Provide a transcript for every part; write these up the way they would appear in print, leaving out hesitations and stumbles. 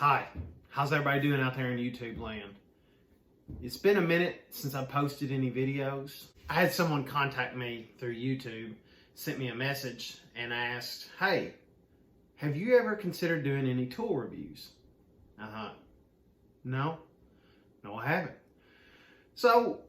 Hi, how's everybody doing out there in YouTube land? It's been a minute since I posted any videos. I had someone contact me through YouTube, sent me a message and asked, hey, have you ever considered doing any tool reviews? I thought, no, I haven't. So,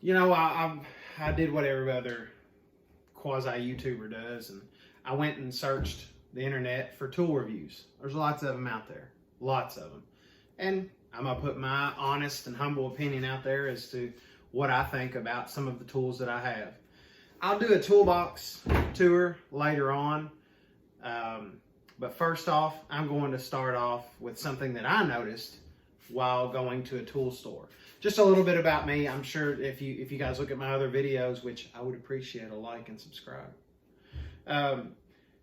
you know, I did what every other quasi-YouTuber does, and I went and searched the internet for tool reviews. There's lots of them out there, lots of them. And I'm gonna put my honest and humble opinion out there as to what I think about some of the tools that I have. I'll do a toolbox tour later on. But first off, I'm going to start off with something that I noticed while going to a tool store. Just a little bit about me. I'm sure if you guys look at my other videos, which I would appreciate a like and subscribe,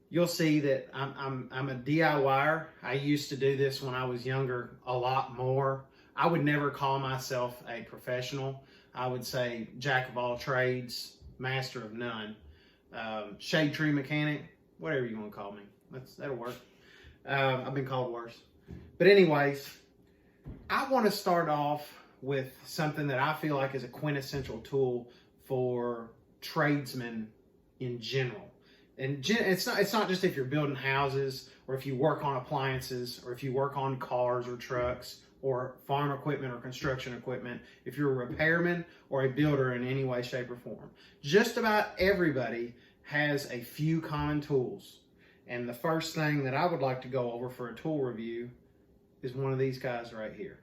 you'll see that I'm a DIYer. I used to do this when I was younger a lot more. I would never call myself a professional. I would say jack of all trades, master of none, shade tree mechanic, whatever you want to call me. That'll work. I've been called worse. But anyways, I want to start off with something that I feel like is a quintessential tool for tradesmen in general. And it's not just if you're building houses, or if you work on appliances, or if you work on cars or trucks or farm equipment or construction equipment, if you're a repairman or a builder in any way, shape, or form. Just about everybody has a few common tools. And the first thing that I would like to go over for a tool review is one of these guys right here.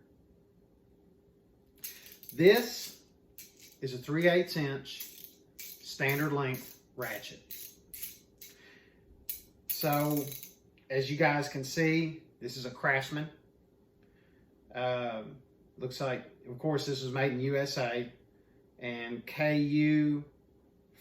This is a 3/8 inch standard length ratchet. So, as you guys can see, this is a Craftsman. Looks like, of course, this was made in USA, and KU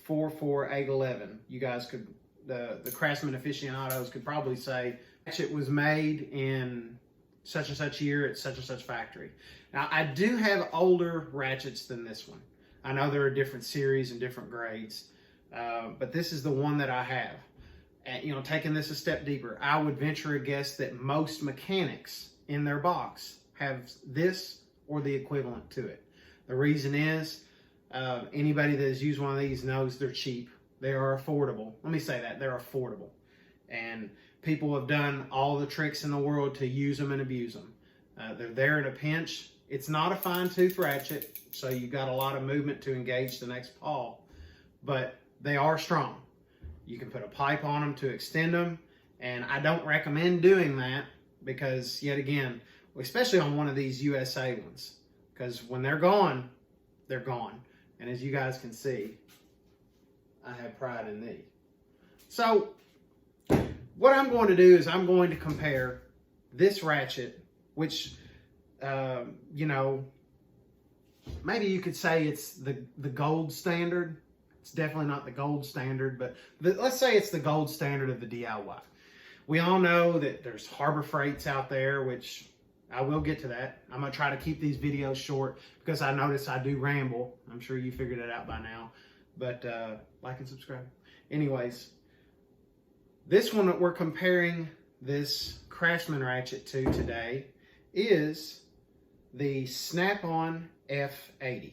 44811. You guys could, the Craftsman aficionados could probably say, it was made in such and such year at such and such factory. Now, I do have older ratchets than this one. I know there are different series and different grades, but this is the one that I have. And, you know, taking this a step deeper, I would venture a guess that most mechanics in their box have this or the equivalent to it. The reason is, anybody that has used one of these knows they're cheap. They are affordable. Let me say that, they're affordable. And people have done all the tricks in the world to use them and abuse them. They're there in a pinch. It's not a fine tooth ratchet, so you've got a lot of movement to engage the next paw, but they are strong. You can put a pipe on them to extend them, and I don't recommend doing that because, yet again, especially on one of these USA ones, because when they're gone, they're gone. And as you guys can see, I have pride in thee. So, what I'm going to do is I'm going to compare this ratchet, which, you know, maybe you could say it's the gold standard. It's definitely not the gold standard, but let's say it's the gold standard of the DIY. We all know that there's Harbor Freights out there, which I will get to that. I'm going to try to keep these videos short because I notice I do ramble. I'm sure you figured it out by now, but like and subscribe. Anyways, this one that we're comparing this Craftsman ratchet to today is the Snap-on F80.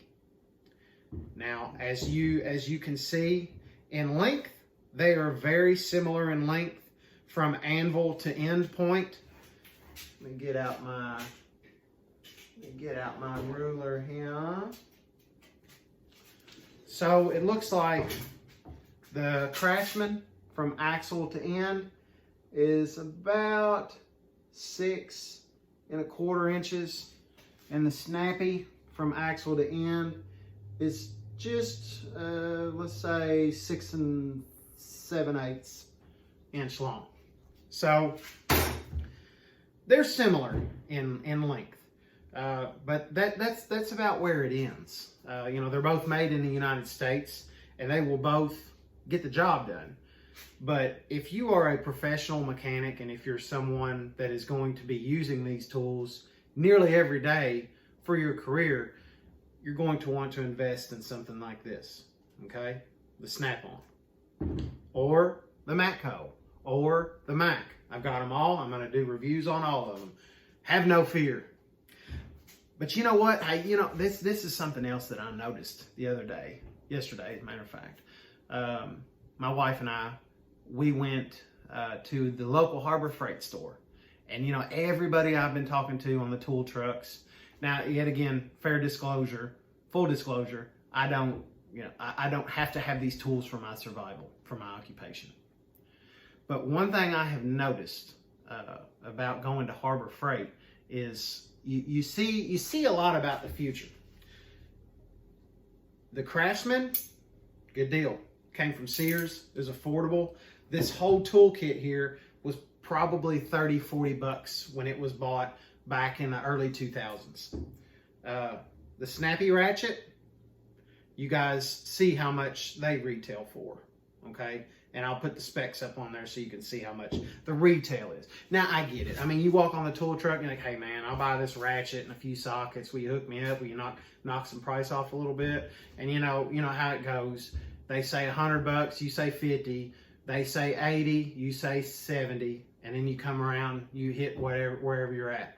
Now, as you can see, in length, they are very similar in length from anvil to end point. Let me get out my ruler here. So it looks like the Craftsman from axle to end is about 6 1/4 inches, and the Snappy from axle to end is just, let's say 6 7/8 inch long. So they're similar in length, but that's about where it ends. You know, they're both made in the United States, and they will both get the job done. But if you are a professional mechanic, and if you're someone that is going to be using these tools nearly every day for your career, you're going to want to invest in something like this, okay? The Snap-on, or the Matco, or the Mac. I've got them all. I'm going to do reviews on all of them. Have no fear. But you know what? This is something else that I noticed yesterday, as a matter of fact. My wife and we went to the local Harbor Freight store. And, everybody I've been talking to on the tool trucks. Now, yet again, full disclosure, I don't have to have these tools for my survival, for my occupation. But one thing I have noticed about going to Harbor Freight is you see a lot about the future. The Craftsman, good deal. Came from Sears, it was affordable. This whole toolkit here was probably $30-$40 when it was bought back in the early 2000s. The Snappy Ratchet, you guys see how much they retail for, okay? And I'll put the specs up on there so you can see how much the retail is. Now, I get it. I mean, you walk on the tool truck and you're like, hey, man, I'll buy this ratchet and a few sockets. Will you hook me up? Will you knock some price off a little bit? And you know how it goes. They say $100, you say 50. They say 80, you say 70. And then you come around, you hit wherever you're at.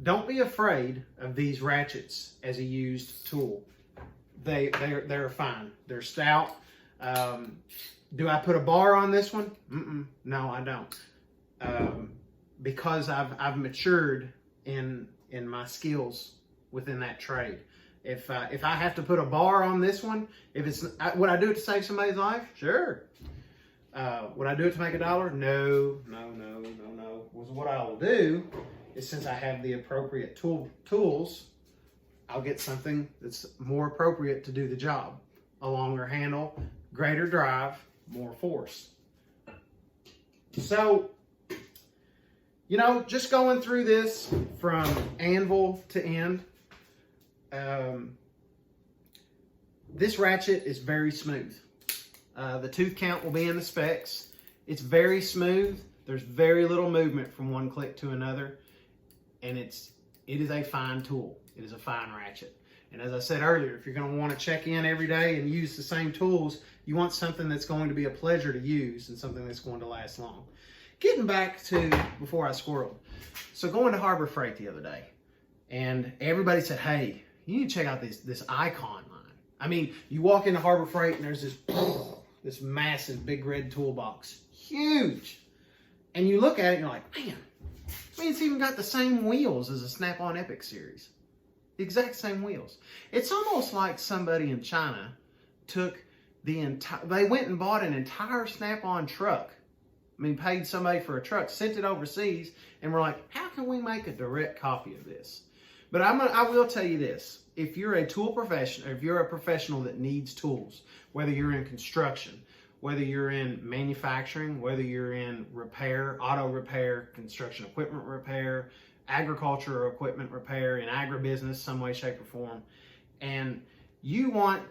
Don't be afraid of these ratchets as a used tool. They're fine. They're stout. Do I put a bar on this one? No, I don't. Because I've matured in my skills within that trade. If I have to put a bar on this one, would I do it to save somebody's life? Sure. Would I do it to make $1? No. What I will do is, since I have the appropriate tools, I'll get something that's more appropriate to do the job. A longer handle, greater drive, more force. So, just going through this from anvil to end, this ratchet is very smooth. The tooth count will be in the specs. It's very smooth. There's very little movement from one click to another. And it is a fine tool. It is a fine ratchet. And as I said earlier, if you're going to want to check in every day and use the same tools, you want something that's going to be a pleasure to use and something that's going to last long. Getting back to before I squirreled. So going to Harbor Freight the other day, and everybody said, hey, you need to check out this Icon line. I mean, you walk into Harbor Freight and there's this massive big red toolbox. Huge. And you look at it and you're like, man, it's even got the same wheels as a Snap-on Epic series. The exact same wheels. It's almost like somebody in China took they went and bought an entire Snap-on truck. I mean, paid somebody for a truck, sent it overseas, and we're like, how can we make a direct copy of this? But I will tell you this. If you're a tool professional, if you're a professional that needs tools, whether you're in construction, whether you're in manufacturing, whether you're in repair, auto repair, construction equipment repair, agriculture equipment repair, in agribusiness, some way, shape, or form, and you want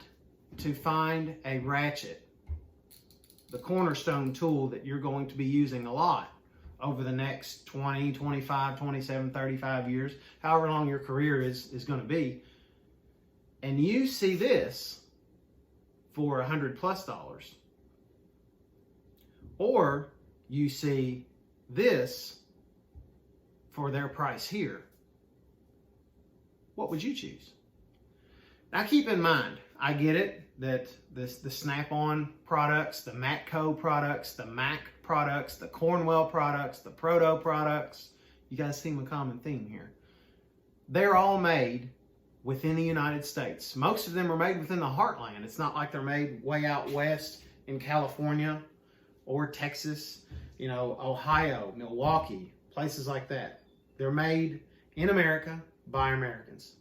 to find a ratchet, the cornerstone tool that you're going to be using a lot over the next 20, 25, 27, 35 years, however long your career is going to be, and you see this for $100+, or you see this for their price here, what would you choose? Now keep in mind, I get it that the Snap-on products, the Matco products, the Mac products, the Cornwell products, the Proto products, you guys see a common theme here. They're all made within the United States. Most of them are made within the heartland. It's not like they're made way out west in California or Texas, Ohio, Milwaukee, places like that. They're made in America by Americans.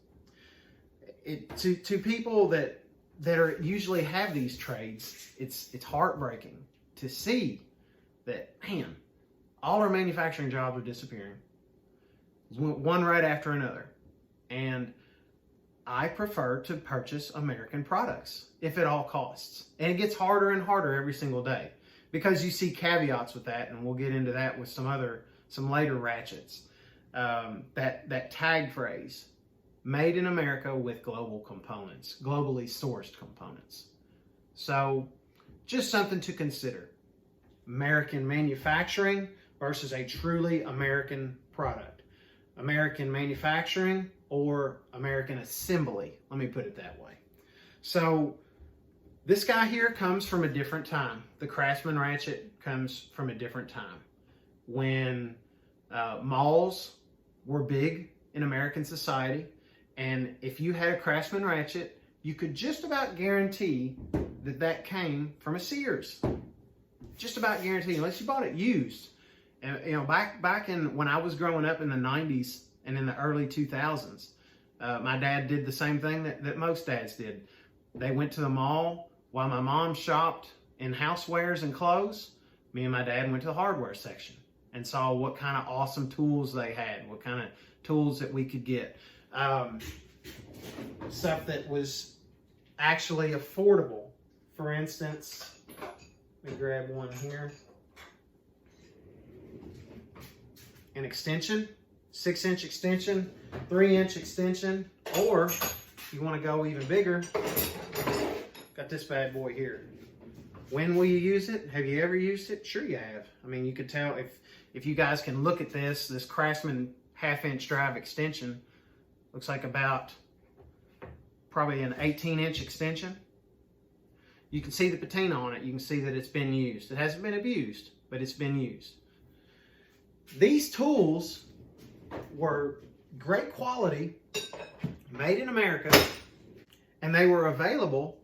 To people that usually have these trades, it's heartbreaking to see that, man, all our manufacturing jobs are disappearing, one right after another. And I prefer to purchase American products, if at all costs. And it gets harder and harder every single day, because you see caveats with that, and we'll get into that with some later ratchets. That tag phrase, made in America with global components, globally sourced components. So just something to consider. American manufacturing versus a truly American product. American manufacturing or American assembly. Let me put it that way. So this guy here comes from a different time. The Craftsman ratchet comes from a different time when mauls were big in American society, and if you had a Craftsman ratchet, you could just about guarantee that that came from a Sears. Just about guarantee, unless you bought it used. And you know, back in when I was growing up in the 90s and in the early 2000s, my dad did the same thing that most dads did. They went to the mall while my mom shopped in housewares and clothes. Me and my dad went to the hardware section and saw what kind of awesome tools they had, what kind of tools that we could get. Stuff that was actually affordable. For instance, let me grab one here. An extension, 6-inch extension, 3-inch extension, or if you want to go even bigger, got this bad boy here. When will you use it? Have you ever used it? Sure you have. I mean, you could tell if you guys can look at this Craftsman 1/2-inch drive extension, looks like about probably an 18-inch extension. You can see the patina on it. You can see that it's been used. It hasn't been abused, but it's been used. These tools were great quality, made in America, and they were available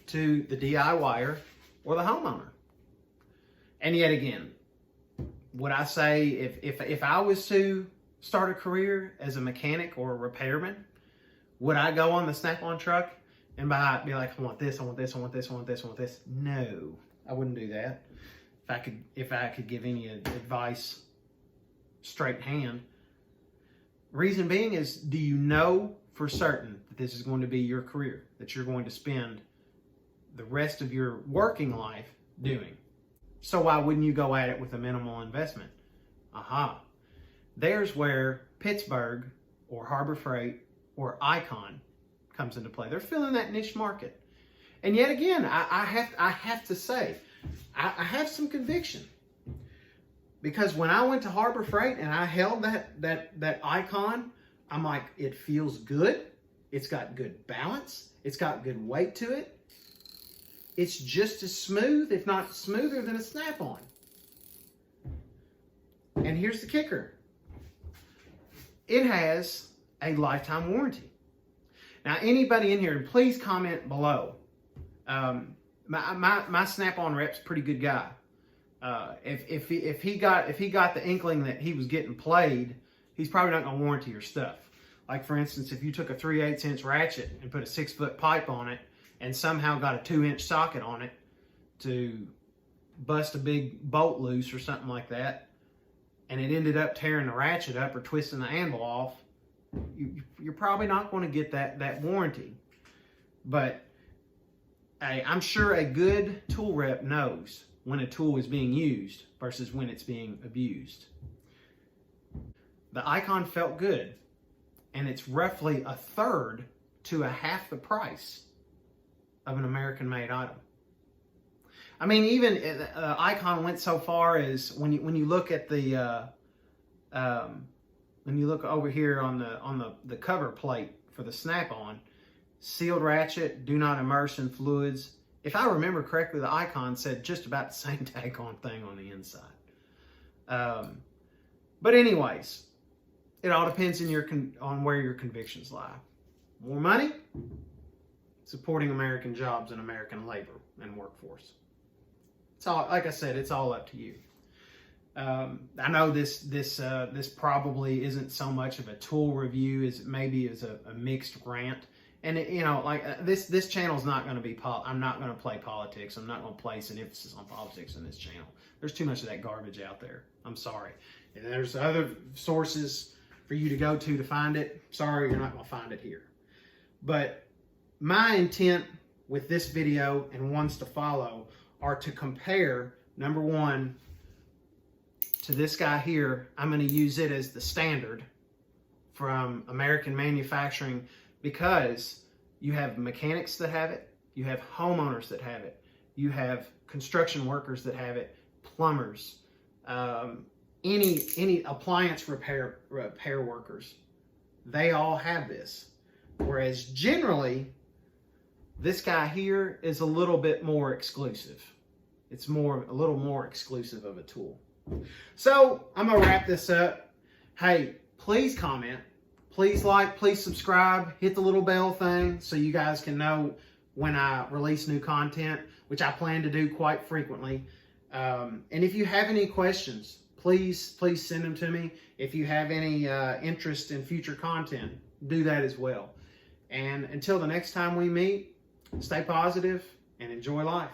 to the DIYer or the homeowner. And yet again, would I say if I was to start a career as a mechanic or a repairman, would I go on the Snap-on truck and be like, I want this, I want this, I want this, I want this, I want this? No, I wouldn't do that. If I could give any advice straight hand. Reason being is, do you know for certain that this is going to be your career, that you're going to spend the rest of your working life doing? So why wouldn't you go at it with a minimal investment? Aha. There's where Pittsburgh or Harbor Freight or Icon comes into play. They're filling that niche market. And yet again, I have to say, I have some conviction. Because when I went to Harbor Freight and I held that Icon, I'm like, it feels good. It's got good balance. It's got good weight to it. It's just as smooth, if not smoother, than a Snap-on. And here's the kicker. It has a lifetime warranty. Now, anybody in here, please comment below. My Snap-on rep's a pretty good guy. If he got the inkling that he was getting played, he's probably not going to warranty your stuff. Like for instance, if you took a 3/8-inch ratchet and put a 6-foot pipe on it and somehow got a 2-inch socket on it to bust a big bolt loose or something like that, and it ended up tearing the ratchet up or twisting the anvil off, you're probably not going to get that warranty. But hey, I'm sure a good tool rep knows when a tool is being used versus when it's being abused. The Icon felt good, and it's roughly 1/3 to 1/2 the price of an American-made item. I mean, even Icon went so far as when you look at the when you look over here on the cover plate for the Snap-on, sealed ratchet, do not immerse in fluids. If I remember correctly, the Icon said just about the same daggone thing on the inside. But anyways, it all depends on where your convictions lie. More money, supporting American jobs and American labor and workforce. It's all, like I said, it's all up to you. I know this probably isn't so much of a tool review as it maybe is a mixed rant. And this channel is not going to be. I'm not going to play politics. I'm not going to place an emphasis on politics in this channel. There's too much of that garbage out there. I'm sorry. And there's other sources for you to go to find it. Sorry, you're not going to find it here. But my intent with this video and ones to follow are to compare, number one, to this guy here. I'm going to use it as the standard from American manufacturing, because you have mechanics that have it, you have homeowners that have it, you have construction workers that have it, plumbers, any appliance repair workers, they all have this. Whereas generally, this guy here is a little bit more exclusive. It's a little more exclusive of a tool. So I'm gonna wrap this up. Hey, please comment, please like, please subscribe, hit the little bell thing so you guys can know when I release new content, which I plan to do quite frequently. And if you have any questions, please send them to me. If you have any interest in future content, do that as well. And until the next time we meet, stay positive and enjoy life.